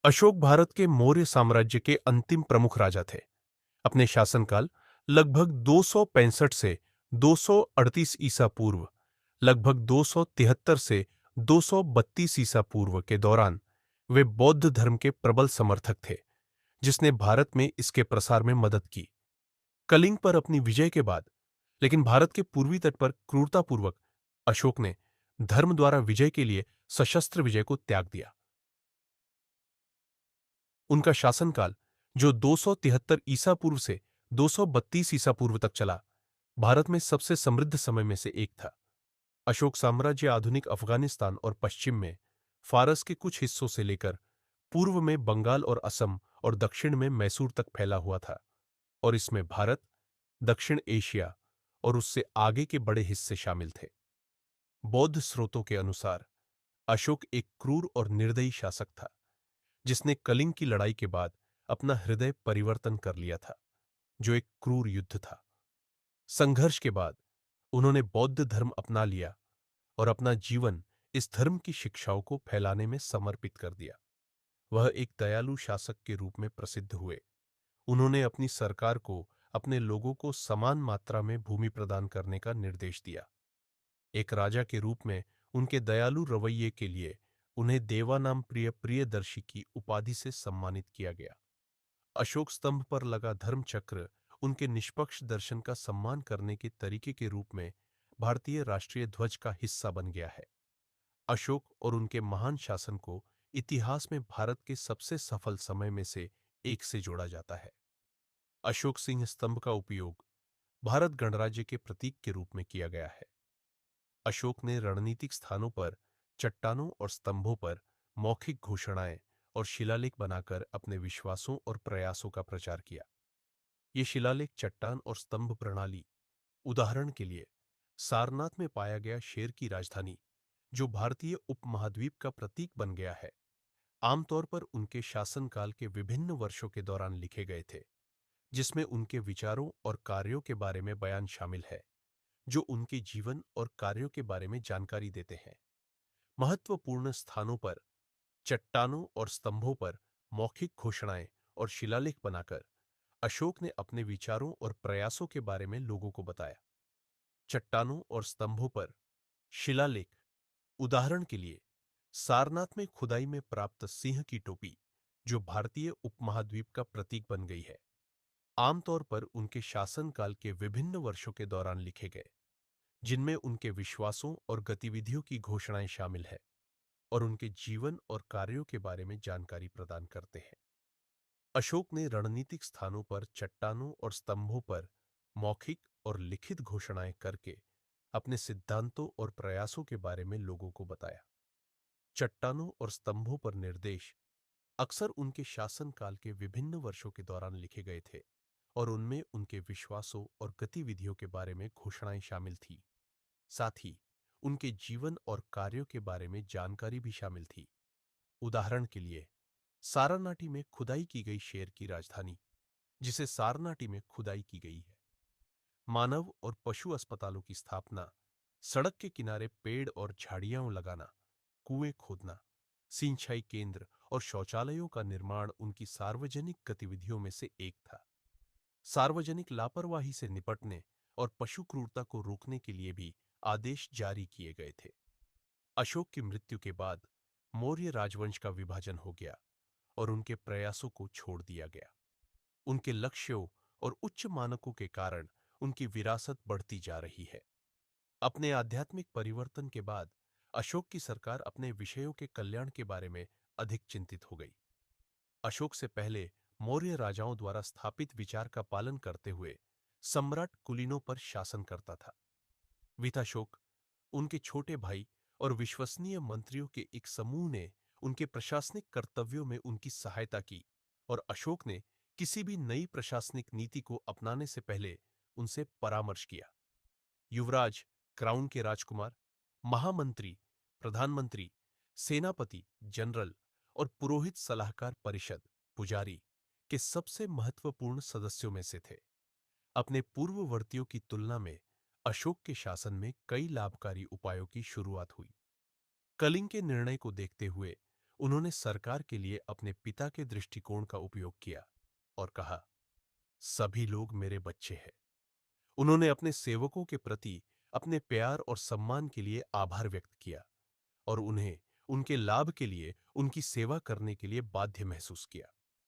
अशोक भारत के मौर्य साम्राज्य के अंतिम प्रमुख राजा थे। अपने शासनकाल लगभग 265 से 238 ईसा पूर्व, लगभग 273 से 232 ईसा पूर्व के दौरान वे बौद्ध धर्म के प्रबल समर्थक थे, जिसने भारत में इसके प्रसार में मदद की। कलिंग पर अपनी विजय के बाद, लेकिन भारत के पूर्वी तट पर क्रूरतापूर्वक अशोक ने धर्म द्वारा विजय के लिए सशस्त्र विजय को त्याग दिया। उनका शासनकाल, जो 273 ईसा पूर्व से 232 ईसा पूर्व तक चला, भारत में सबसे समृद्ध समय में से एक था। अशोक साम्राज्य आधुनिक अफगानिस्तान और पश्चिम में फारस के कुछ हिस्सों से लेकर पूर्व में बंगाल और असम और दक्षिण में मैसूर तक फैला हुआ था, और इसमें भारत, दक्षिण एशिया और उससे आगे के बड़े हिस्से शामिल थे। बौद्ध स्रोतों के अनुसार अशोक एक क्रूर और निर्दयी शासक था, जिसने कलिंग की लड़ाई के बाद अपना हृदय परिवर्तन कर लिया था, जो एक क्रूर युद्ध था। संघर्ष के बाद उन्होंने बौद्ध धर्म अपना लिया और अपना जीवन इस धर्म की शिक्षाओं को फैलाने में समर्पित कर दिया। वह एक दयालु शासक के रूप में प्रसिद्ध हुए। उन्होंने अपनी सरकार को अपने लोगों को समान मात्रा में भूमि प्रदान करने का निर्देश दिया। एक राजा के रूप में उनके दयालु रवैये के लिए उन्हें देवानाम प्रिय प्रियदर्शी की उपाधि से सम्मानित किया गया। अशोक स्तंभ पर लगा धर्म चक्र उनके निष्पक्ष दर्शन का सम्मान करने के तरीके के रूप में भारतीय राष्ट्रीय ध्वज का हिस्सा बन गया है। अशोक और उनके महान शासन को इतिहास में भारत के सबसे सफल समय में से एक से जोड़ा जाता है। अशोक सिंह स्तंभ का उपयोग भारत गणराज्य के प्रतीक के रूप में किया गया है। अशोक ने रणनीतिक स्थानों पर चट्टानों और स्तंभों पर मौखिक घोषणाएं और शिलालेख बनाकर अपने विश्वासों और प्रयासों का प्रचार किया। ये शिलालेख चट्टान और स्तंभ प्रणाली, उदाहरण के लिए सारनाथ में पाया गया शेर की राजधानी, जो भारतीय उपमहाद्वीप का प्रतीक बन गया है, आमतौर पर उनके शासनकाल के विभिन्न वर्षों के दौरान लिखे गए थे, जिसमें उनके विचारों और कार्यों के बारे में बयान शामिल है, जो उनके जीवन और कार्यों के बारे में जानकारी देते हैं। महत्वपूर्ण स्थानों पर चट्टानों और स्तंभों पर मौखिक घोषणाएं और शिलालेख बनाकर अशोक ने अपने विचारों और प्रयासों के बारे में लोगों को बताया। चट्टानों और स्तंभों पर शिलालेख, उदाहरण के लिए सारनाथ में खुदाई में प्राप्त सिंह की टोपी, जो भारतीय उपमहाद्वीप का प्रतीक बन गई है, आमतौर पर उनके शासनकाल के विभिन्न वर्षों के दौरान लिखे गए, जिनमें उनके विश्वासों और गतिविधियों की घोषणाएं शामिल है और उनके जीवन और कार्यों के बारे में जानकारी प्रदान करते हैं। अशोक ने रणनीतिक स्थानों पर चट्टानों और स्तंभों पर मौखिक और लिखित घोषणाएं करके अपने सिद्धांतों और प्रयासों के बारे में लोगों को बताया। चट्टानों और स्तंभों पर निर्देश अक्सर उनके शासनकाल के विभिन्न वर्षों के दौरान लिखे गए थे और उनमें उनके विश्वासों और गतिविधियों के बारे में घोषणाएं शामिल थी। साथ ही उनके जीवन और कार्यों के बारे में जानकारी भी शामिल थी। उदाहरण के लिए सारानाटी में खुदाई की गई शेर की राजधानी, जिसे सारनाटी में खुदाई की गई है। मानव और पशु अस्पतालों की स्थापना, सड़क के किनारे पेड़ और झाड़ियां लगाना, कुएं खोदना, सिंचाई केंद्र और शौचालयों का निर्माण उनकी सार्वजनिक गतिविधियों में से एक था। सार्वजनिक लापरवाही से निपटने और पशु क्रूरता को रोकने के लिए भी आदेश जारी किए गए थे। अशोक की मृत्यु के बाद मौर्य राजवंश का विभाजन हो गया और उनके प्रयासों को छोड़ दिया गया। उनके लक्ष्यों और उच्च मानकों के कारण उनकी विरासत बढ़ती जा रही है। अपने आध्यात्मिक परिवर्तन के बाद अशोक की सरकार अपने विषयों के कल्याण के बारे में अधिक चिंतित हो गई। अशोक से पहले मौर्य राजाओं द्वारा स्थापित विचार का पालन करते हुए सम्राट कुलीनों पर शासन करता था। विथाशोक, उनके छोटे भाई और विश्वसनीय मंत्रियों के एक समूह ने उनके प्रशासनिक कर्तव्यों में उनकी सहायता की, और अशोक ने किसी भी नई प्रशासनिक नीति को अपनाने से पहले उनसे परामर्श किया। युवराज, क्राउन के राजकुमार, महामंत्री, प्रधानमंत्री, सेनापति जनरल और पुरोहित सलाहकार परिषद, पुजारी, के सबसे महत्वपूर्ण सदस्यों में से थे। अपने पूर्ववर्तियों की तुलना में अशोक के शासन में कई लाभकारी उपायों की शुरुआत हुई। कलिंग के निर्णय को देखते हुए उन्होंने सरकार के लिए अपने पिता के दृष्टिकोण का उपयोग किया और कहा, सभी लोग मेरे बच्चे हैं। उन्होंने अपने सेवकों के प्रति अपने प्यार और सम्मान के लिए आभार व्यक्त किया और उन्हें उनके लाभ के लिए उनकी सेवा करने के लिए बाध्य महसूस किया।